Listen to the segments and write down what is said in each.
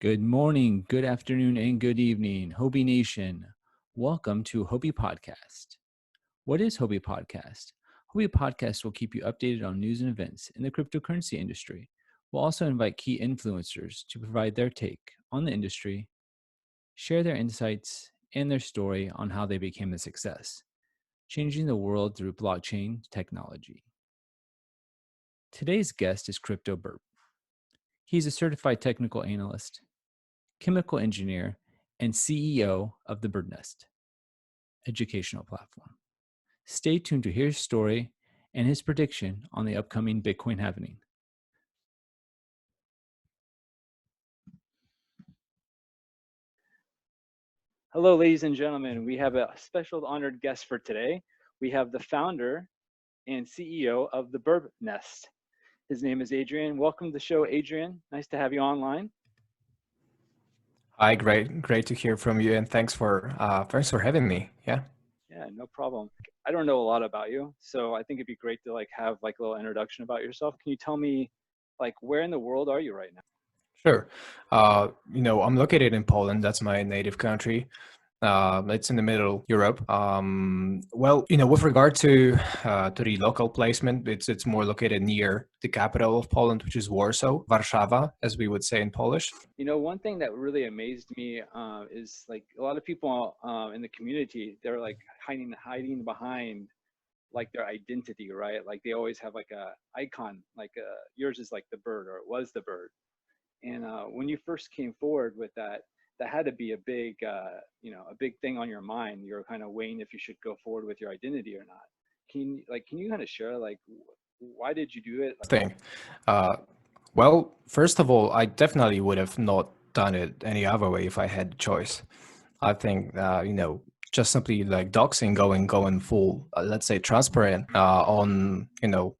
Good morning, good afternoon, and good evening, Huobi Nation. Welcome to Huobi Podcast. What is Huobi Podcast? Huobi Podcast will keep you updated on news and events in the cryptocurrency industry. We'll also invite key influencers to provide their take on the industry, share their insights and their story on how they became a success, changing the world through blockchain technology. Today's guest is CryptoBirb. He's a certified technical analyst, chemical engineer, and CEO of the Bird Nest educational platform. Stay tuned to hear his story and his prediction on the upcoming Bitcoin halving. Hello, ladies and gentlemen. We have a special honored guest for today. We have the founder and CEO of the Bird Nest. His name is Adrian. Welcome to the show, Adrian. Nice to have you online. Hi, great to hear from you, and thanks for having me. Yeah, no problem. I don't know a lot about you, so I think it'd be great to have a little introduction about yourself. Can you tell me where in the world are you right now? sure. I'm located in Poland. That's my native country. It's in the middle Europe. With regard to the local placement, it's more located near the capital of Poland, which is Warsaw, Warszawa, as we would say in Polish. One thing that really amazed me is a lot of people in the community, they're hiding behind their identity, right? They always have a icon, yours is the bird, or it was the bird. And when you first came forward with that had to be a big thing on your mind. You're kind of weighing if you should go forward with your identity or not. Can you kind of share why did you do it? Well, first of all, I definitely would have not done it any other way if I had the choice. I think just simply doxing, going full, let's say transparent on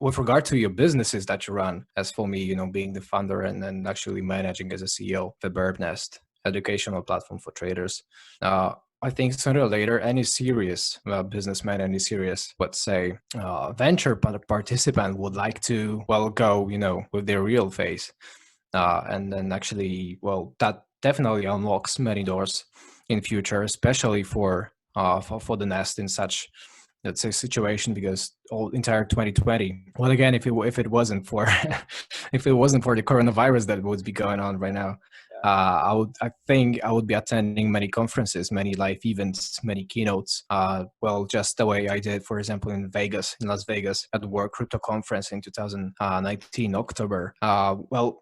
with regard to your businesses that you run. As for me, being the founder and then actually managing as a CEO the Bird Nest educational platform for traders. I think sooner or later, any serious businessman, any serious, let's say, venture participant would like to, go, with their real face. And then actually, that definitely unlocks many doors in future, especially for the Nest in such, let's say, situation, because all entire 2020. Well, again, if it wasn't for if it wasn't for the coronavirus that would be going on right now, I think I would be attending many conferences, many live events, many keynotes. Just the way I did, for example, in Las Vegas, at the World Crypto Conference in 2019 October.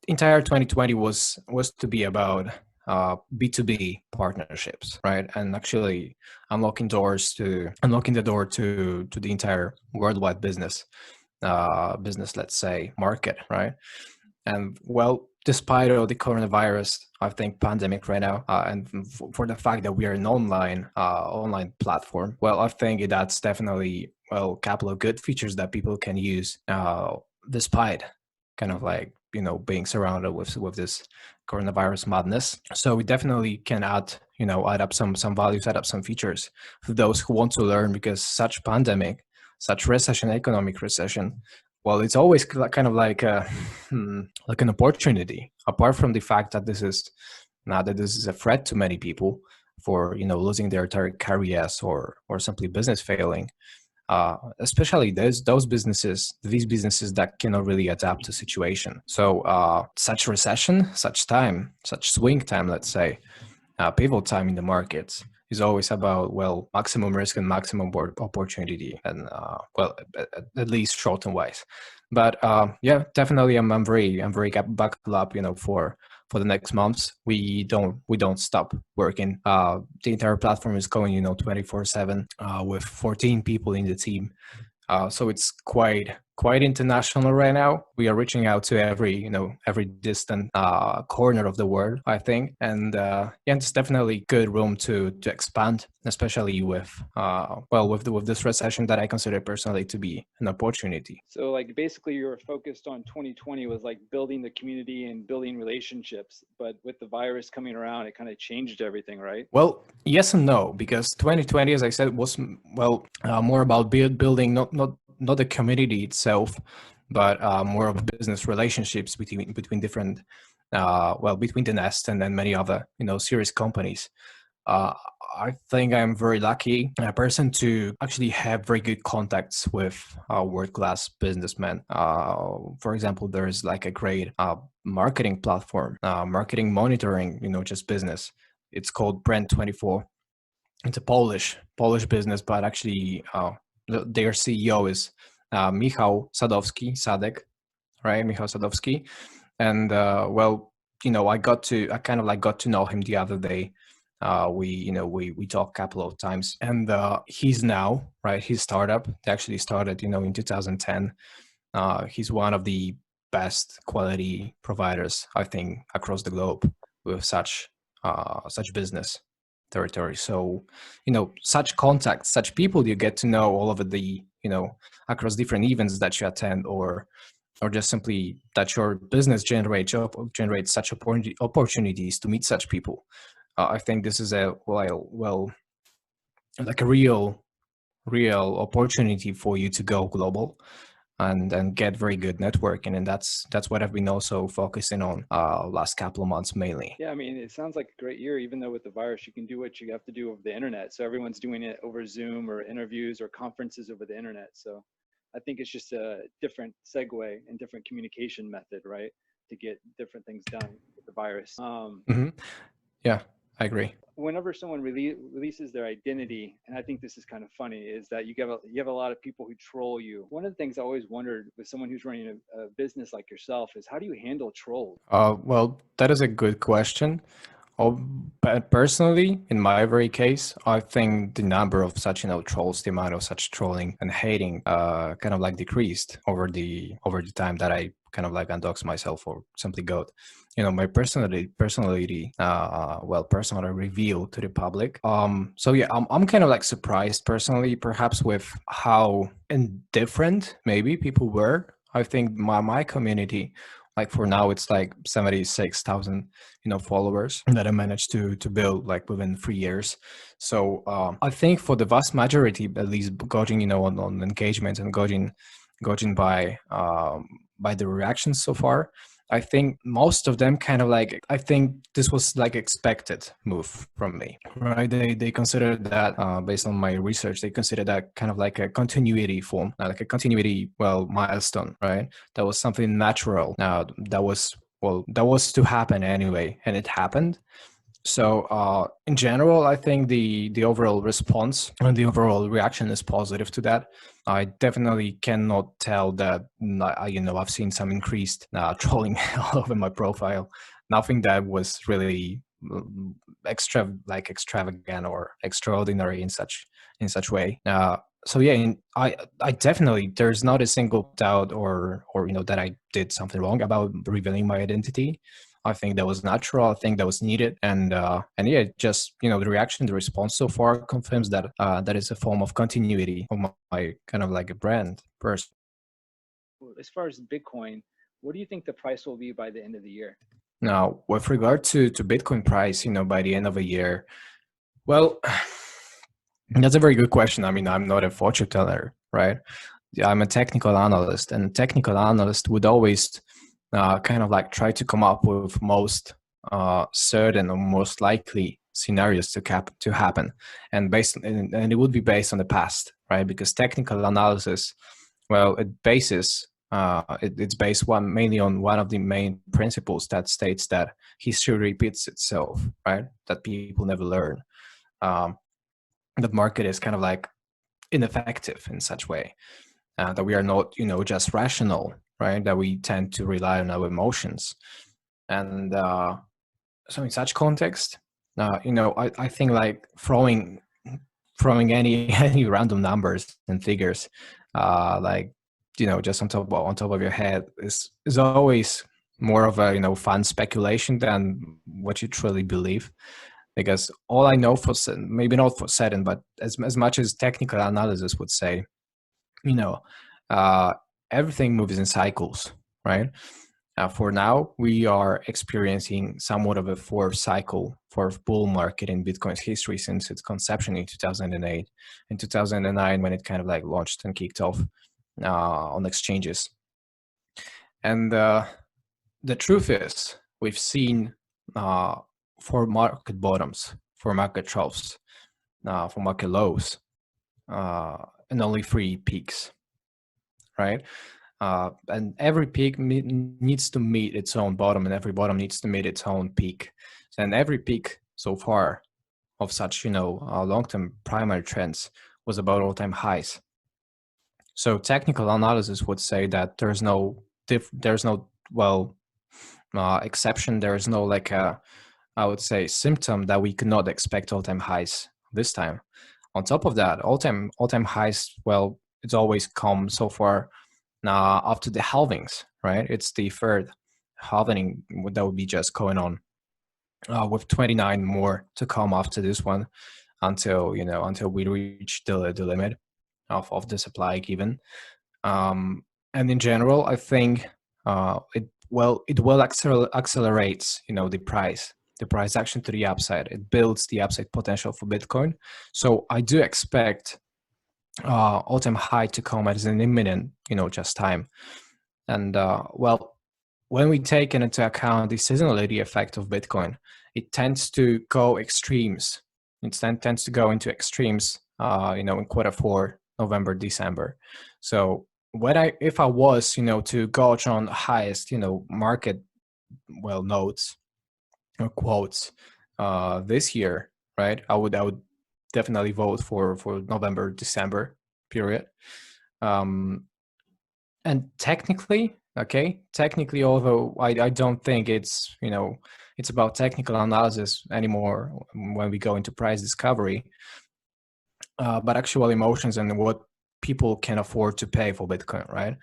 Entire 2020 was to be about B2B partnerships, right? And actually unlocking the door to the entire worldwide business, let's say, market, right? And despite all the coronavirus, I think, pandemic right now, and for the fact that we are an online platform, I think that's definitely a couple of good features that people can use despite kind of being surrounded with this coronavirus madness. So we definitely can add up some values, add up some features for those who want to learn, because such pandemic, such recession, economic recession, it's always kind of like an opportunity. Apart from the fact that this is a threat to many people for losing their entire careers or simply business failing. Especially these businesses that cannot really adapt to situation. So such recession, such swing time, let's say, pivotal time in the markets is always about maximum risk and maximum opportunity, and at least short and wise. But definitely, I'm very buckled up, for the next months. We don't stop working. The entire platform is going 24/7 with 14 people in the team. So it's quite international right now. We are reaching out to every distant corner of the world, I think, and it's definitely good room to expand, especially with with this recession that I consider personally to be an opportunity. So basically you were focused on 2020 was building the community and building relationships, but with the virus coming around, it kind of changed everything, right? Well, yes and no, because 2020, as I said, was more about building not the community itself, but more of business relationships between different well, between the Nest and then many other, serious companies. Uh, I think I'm very lucky person to actually have very good contacts with world-class businessmen. For example, there's like a great marketing platform, marketing monitoring, just business. It's called Brand24. It's a Polish business, but actually their CEO is Michał Sadek, right? Michał Sadowski. And well, I kind of like got to know him the other day. We talked a couple of times, and he's now, right, his startup, they actually started, in 2010. He's one of the best quality providers, I think, across the globe with such business territory. So, such contacts, such people you get to know all over the, across different events that you attend, or just simply that your business generates such opportunities to meet such people. I think this is a well like a real opportunity for you to go global and get very good networking, and that's what I've been also focusing on last couple of months mainly. Yeah, I mean, it sounds like a great year, even though with the virus, you can do what you have to do over the internet. So everyone's doing it over Zoom or interviews or conferences over the internet. So I think it's just a different segue and different communication method, right? To get different things done with the virus. Mhm. Yeah, I agree. Whenever someone releases their identity, and I think this is kind of funny, is that you have a lot of people who troll you. One of the things I always wondered with someone who's running a business like yourself is, how do you handle trolls? Well, that is a good question. Oh, but personally, in my very case, I think the number of such, trolls, the amount of such trolling and hating, kind of like decreased over the time that I kind of like undox myself or simply got, my personality, personally revealed to the public. So yeah, I'm kind of like surprised personally, perhaps with how indifferent maybe people were. I think my community, like for now, it's like 76,000 followers that I managed to build like within 3 years. So I think for the vast majority, at least gauging on engagement and gauging by the reactions so far, I think most of them kind of like, I think this was like expected move from me, right? They consider that based on my research, they consider that kind of like a continuity form, like a continuity milestone, right? That was something natural. That was to happen anyway, and it happened. So in general, I think the overall response and the overall reaction is positive to that. I definitely cannot tell that I've seen some increased trolling all over my profile. Nothing that was really extravagant or extraordinary in such way. So yeah, I definitely, there's not a single doubt or that I did something wrong about revealing my identity. I think that was natural. I think that was needed, and yeah, just the reaction, the response so far confirms that that is a form of continuity of my kind of like a brand person. As far as Bitcoin, what do you think the price will be by the end of the year? Now, with regard to Bitcoin price, by the end of a year, well, that's a very good question. I mean, I'm not a fortune teller, right? Yeah, I'm a technical analyst, and technical analyst would always kind of like try to come up with most certain or most likely scenarios to happen, and and it would be based on the past, right? Because technical analysis, well, it's based mainly on one of the main principles that states that history repeats itself, right? That people never learn. Um, that market is kind of like ineffective in such way, that we are not just rational, right? That we tend to rely on our emotions, and so in such context, I think like throwing any any random numbers and figures, like just on top of your head is always more of a fun speculation than what you truly believe. Because all I know for maybe not for certain, but as much as technical analysis would say, you know, uh, everything moves in cycles, right? For now, we are experiencing somewhat of a fourth bull market in Bitcoin's history since its conception in 2008. In 2009, when it kind of like launched and kicked off on exchanges. And the truth is, we've seen for market bottoms, for market troughs, for market lows, and only 3 peaks, right? And every peak needs to meet its own bottom, and every bottom needs to meet its own peak. And every peak so far of such, long-term primary trends was about all-time highs. So technical analysis would say that there's no exception. There is no like I would say symptom that we could not expect all-time highs this time. On top of that, all-time highs, well, it's always come so far after the halvings, right? It's the third halving that would be just going on, with 29 more to come after this one, until we reach the limit of the supply given. And in general, I think it will accelerates the price action to the upside. It builds the upside potential for Bitcoin. So I do expect all-time high to come as an imminent just time. And when we take into account the seasonality effect of Bitcoin, it tends to go extremes. It tends to go into extremes in Q4, November, December. So if I was to gauge on highest market notes or quotes this year, right, I would definitely vote for November, December period. And technically, although I don't think it's it's about technical analysis anymore when we go into price discovery, but actual emotions and what people can afford to pay for Bitcoin, right?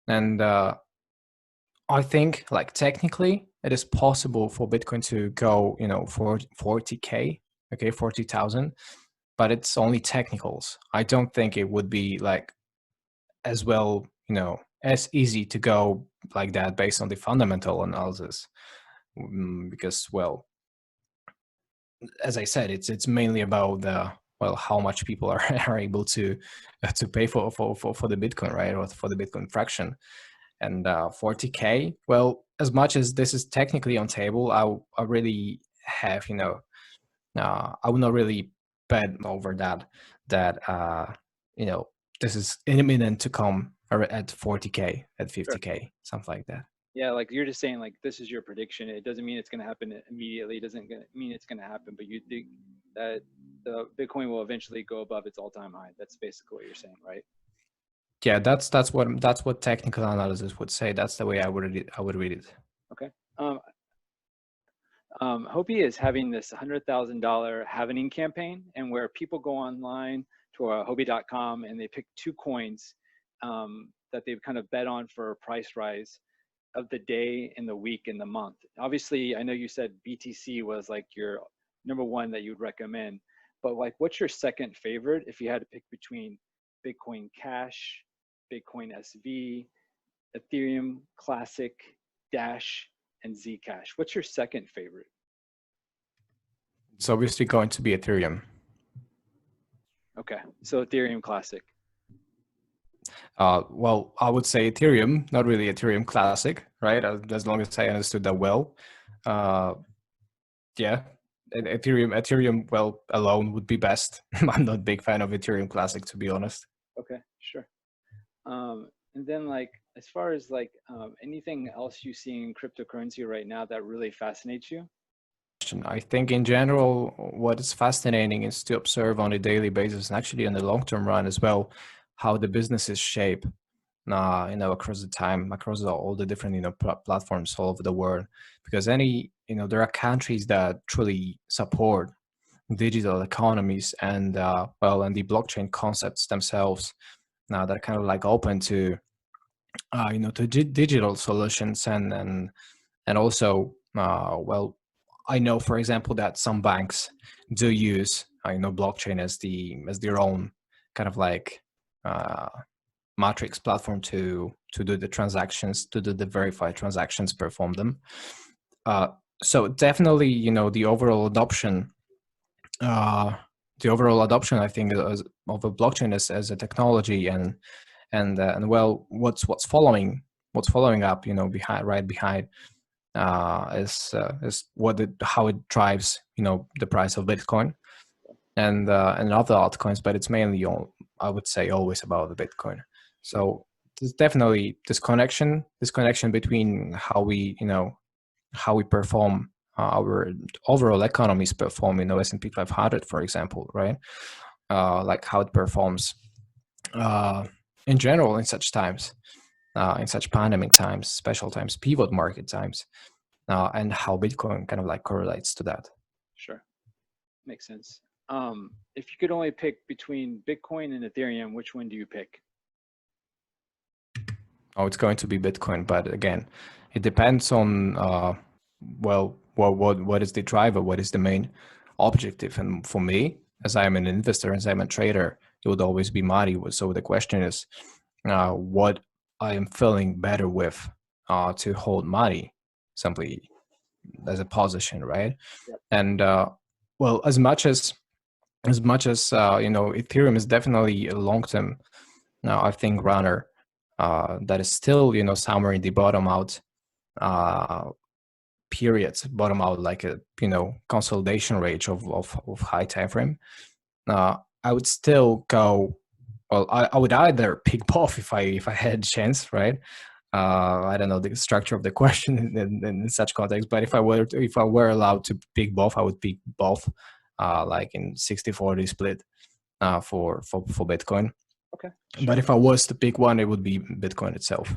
And I think, like, technically it is possible for Bitcoin to go for 40K, 40,000, but it's only technicals. I don't think it would be like as well as easy to go like that based on the fundamental analysis, because, well, as I said, it's mainly about the how much people are able to pay for the Bitcoin, right, or for the Bitcoin fraction. And 40K, well, as much as this is technically on table, I really have I would not really bet over that this is imminent to come at 40K, at 50K, sure, something like that. Yeah, like you're just saying, like, this is your prediction. It doesn't mean it's going to happen immediately. It doesn't mean it's going to happen, but you think that the Bitcoin will eventually go above its all-time high. That's basically what you're saying, right? Yeah, that's what technical analysis would say. That's the way I would read it. Okay. Huobi is having this $100,000 halvening campaign, and where people go online to Huobi.com and they pick 2 coins that they've kind of bet on for a price rise of the day and the week and the month. Obviously, I know you said BTC was like your number 1 that you'd recommend, but like, what's your second favorite if you had to pick between Bitcoin Cash, Bitcoin SV, Ethereum Classic, Dash, and Zcash? What's your second favorite? It's obviously going to be Ethereum. Okay, so Ethereum Classic. Well, I would say Ethereum, not really Ethereum Classic, right? As long as I understood that well. Yeah, Ethereum, well, alone would be best. I'm not a big fan of Ethereum Classic, to be honest. Okay, sure. And then, like, as far as like anything else you see in cryptocurrency right now that really fascinates you? I think in general, what is fascinating is to observe on a daily basis, and actually in the long-term run as well, how the businesses shape, across the time, across all the different, platforms all over the world. Because there are countries that truly support digital economies and and the blockchain concepts themselves. Now that are kind of like open to, to digital solutions and also, I know, for example, that some banks do use blockchain as their own kind of like matrix platform to do the transactions, to do the verified transactions, perform them. So definitely, the overall adoption, I think, of a blockchain as a technology and what's following up, behind is how it drives, the price of Bitcoin and other altcoins, but it's mainly I would say always about the Bitcoin. So there's definitely this connection between how we perform, our overall economies perform, S&P 500, for example, right? Like how it performs in general in such times, in such pandemic times, special times, pivot market times, and how Bitcoin kind of like correlates to that. Sure, makes sense. If you could only pick between Bitcoin and Ethereum, which one do you pick? Oh, it's going to be Bitcoin, but again, it depends on what is the driver, what is the main objective, and for me, as I am an investor, as I'm a trader, it would always be money. So the question is, what I am feeling better with to hold money, simply as a position, right? Yep. And well, Ethereum is definitely a long-term, I think, runner that is still, somewhere in the bottom out periods, bottom out, like a consolidation range of high time frame. I would still go. Well, I would either pick both if I had a chance, right? I don't know the structure of the question in such context, but if I were allowed to pick both, I would pick both, like in 60-40 split for Bitcoin. Okay. Sure. But if I was to pick one, it would be Bitcoin itself.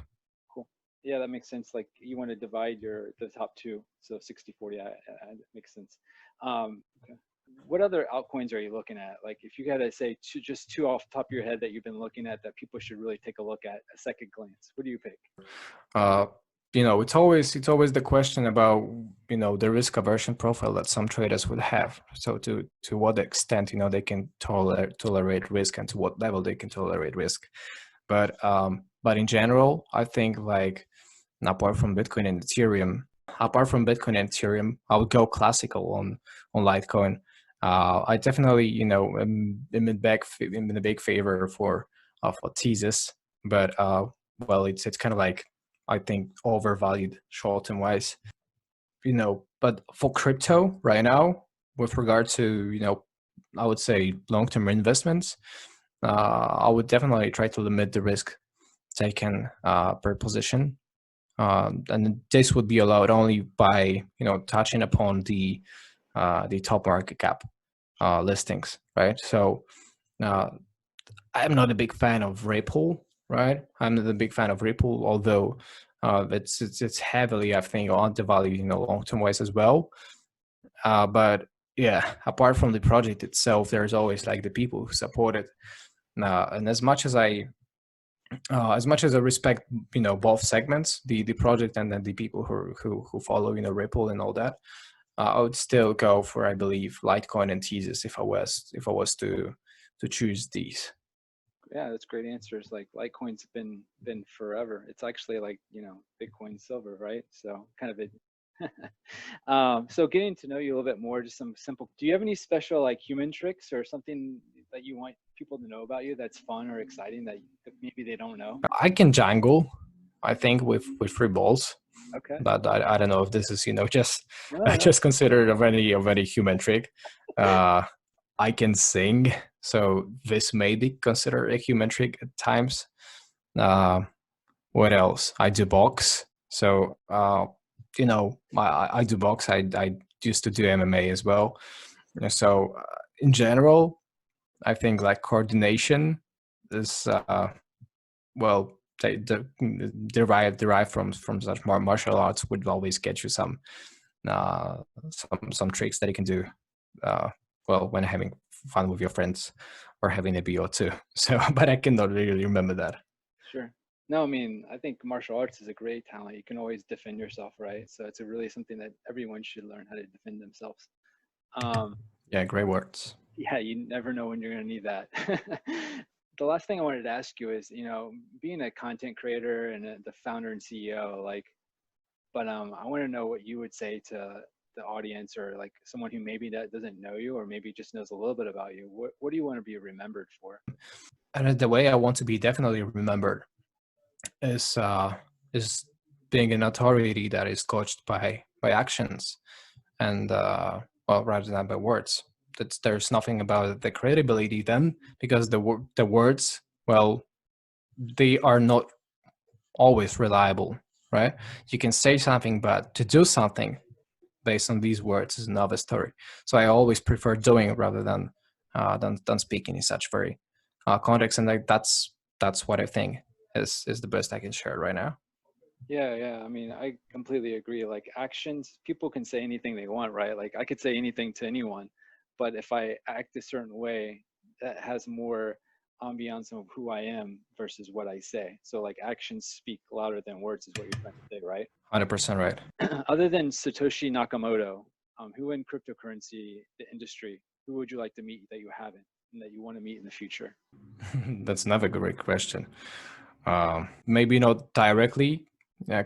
Cool. Yeah, that makes sense. Like you want to divide the top two, so 60-40. That makes sense. Okay. What other altcoins are you looking at? Like if you got to say just two off the top of your head that you've been looking at that people should really take a look at a second glance, what do you pick? It's always the question about the risk aversion profile that some traders would have. So to what extent they can tolerate risk, and to what level they can tolerate risk. But in general, I think, like, apart from Bitcoin and Ethereum, I would go classical on Litecoin. I definitely am in a big favor for thesis, but well, it's kind of like, I think, overvalued short-term wise. But for crypto right now, with regard to I would say long-term investments, I would definitely try to limit the risk taken per position, and this would be allowed only by touching upon the top market cap listings, right? So I'm not a big fan of Ripple, right? I'm not a big fan of Ripple, although it's heavily, I think, undervalued, long-term wise as well. But yeah, apart from the project itself, there's always like the people who support it. And as much as I respect, both segments, the project and then the people who follow, Ripple and all that, I would still go for, I believe, Litecoin and Thesis if I was to choose these. Yeah, that's great answers. Like Litecoin's been forever. It's actually like Bitcoin silver, right? So kind of it. So getting to know you a little bit more, just some simple. Do you have any special like human tricks or something that you want people to know about you that's fun or exciting that maybe they don't know? I can jangle, I think, with free balls. Okay. But I don't know if this is just No. just considered of any human trick. I can sing, so this may be considered a human trick at times. What else? I do box, so I do box. I used to do MMA as well. So in general, I think like coordination is well, derived from such martial arts would always get you some tricks that you can do well when having fun with your friends or having a beer or two. So, but I cannot really remember that. Sure. No, I mean, I think martial arts is a great talent. You can always defend yourself, right? So it's a really something that everyone should learn how to defend themselves. Yeah, great words. Yeah, you never know when you're going to need that. The last thing I wanted to ask you is, being a content creator and the founder and CEO, like, but I want to know what you would say to the audience or like someone who maybe that doesn't know you or maybe just knows a little bit about you. What do you want to be remembered for? And the way I want to be definitely remembered is being an authority that is coached by actions, and well, rather than by words. That there's nothing about the credibility then, because the words, well, they are not always reliable, right? You can say something, but to do something based on these words is another story. So I always prefer doing rather than speaking in such very context, and like that's what I think is the best I can share right now. Yeah, yeah. I mean, I completely agree. Like actions, people can say anything they want, right? Like I could say anything to anyone, but if I act a certain way, that has more ambiance of who I am versus what I say. So like actions speak louder than words is what you're trying to say, right? 100% right. Other than Satoshi Nakamoto, who in cryptocurrency, the industry, who would you like to meet that you haven't and that you want to meet in the future? That's another great question. Maybe not directly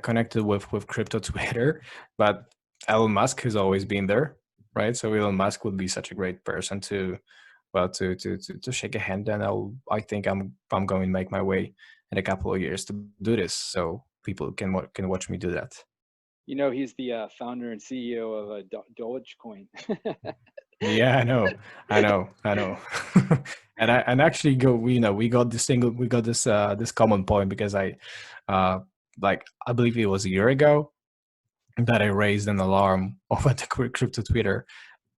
connected with crypto Twitter, but Elon Musk has always been there, right? So Elon Musk would be such a great person to, well, to shake a hand, and I think I'm going to make my way in a couple of years to do this, so people can watch me do that. You know, he's the founder and CEO of Dogecoin. Yeah, I know. And actually go, we got this common point, because uh like I believe it was a year ago that I raised an alarm over the crypto Twitter.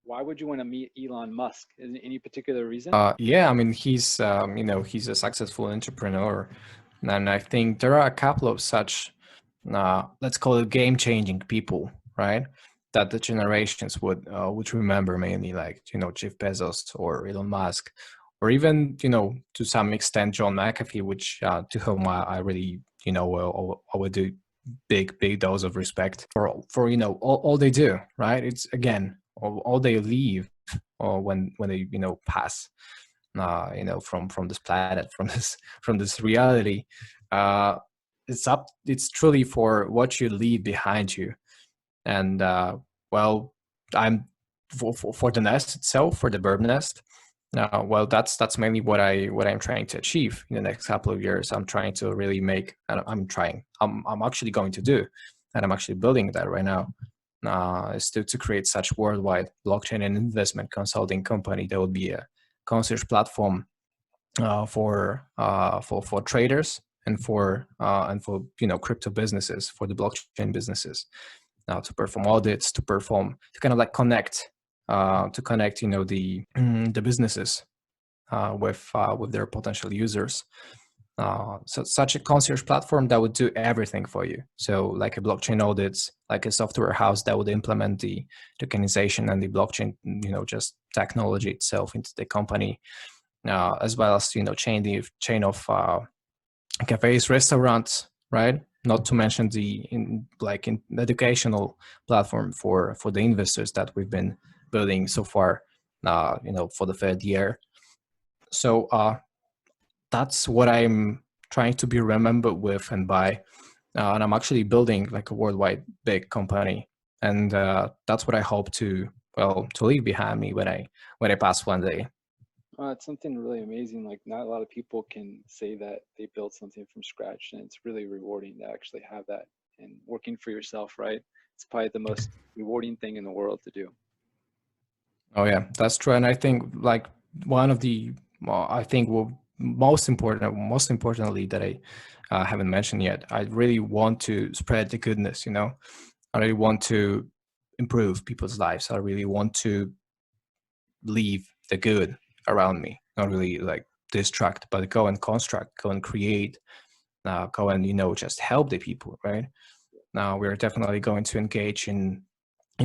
Why would you want to meet Elon Musk? Any particular reason? Yeah, I mean, he's a successful entrepreneur, and I think there are a couple of such, let's call it game-changing people, right? That the generations would remember, mainly like Jeff Bezos or Elon Musk, or even to some extent John McAfee, which to whom I really I would do big dose of respect for all they do, right? It's again all they leave, or when they pass from this planet, from this reality. uh it's truly for what you leave behind you. And well, I'm for the nest itself, for the bird nest. Well, that's mainly what I'm trying to achieve in the next couple of years. I'm trying to really make, and I'm actually going to do, and I'm actually building that right now, is to create such worldwide blockchain and investment consulting company that would be a concierge platform for traders, and for crypto businesses, for the blockchain businesses, to perform audits, to kind of like connect the businesses with their potential users. So such a concierge platform that would do everything for you. So like a blockchain audits, like a software house that would implement the tokenization and the blockchain, just technology itself into the company, as well as chain of cafes, restaurants, right? Not to mention the educational platform for the investors that we've been building so far, for the third year. So that's what I'm trying to be remembered with and by, and I'm actually building like a worldwide big company, and that's what I hope to leave behind me when I pass one day. It's something really amazing. Like not a lot of people can say that they built something from scratch, and it's really rewarding to actually have that and working for yourself, right? It's probably the most rewarding thing in the world to do. Oh yeah, that's true. And I think like one of the, I think most importantly that I haven't mentioned yet, I really want to spread the goodness. I really want to improve people's lives. I really want to leave the good around me, not really like distract, but go and construct, go and create, go and just help the people, right? Now we're definitely going to engage in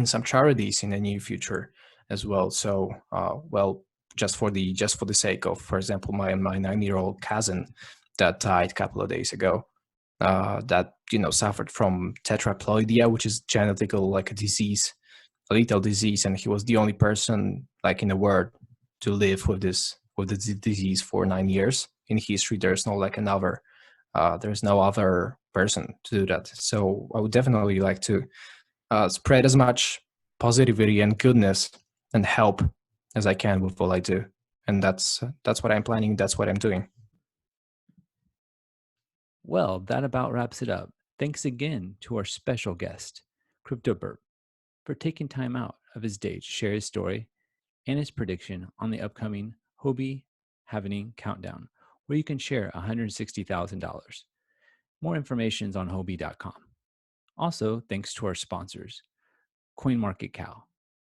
some charities in the near future as well. So, well, just for the sake of, for example, my 9-year-old cousin that died a couple of days ago, that suffered from tetraploidia, which is genetical, like a disease, a lethal disease, and he was the only person like in the world to live with the disease for 9 years in history. There's no other person to do that. So I would definitely like to spread as much positivity and goodness and help as I can with what I do. And that's what I'm planning. That's what I'm doing. Well, that about wraps it up. Thanks again to our special guest, CryptoBirb, for taking time out of his day to share his story and his prediction on the upcoming Huobi halving countdown, where you can share $160,000. More information is on Huobi.com. Also, thanks to our sponsors, CoinMarketCal.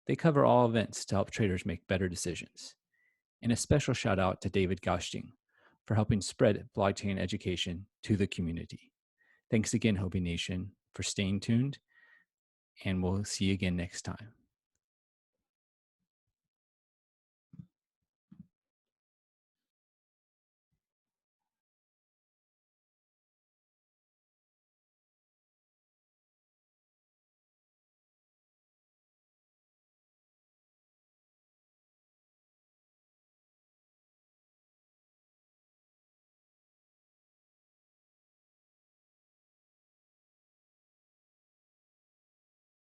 They cover all events to help traders make better decisions. And a special shout out to David Gausting for helping spread blockchain education to the community. Thanks again, Huobi Nation, for staying tuned, and we'll see you again next time.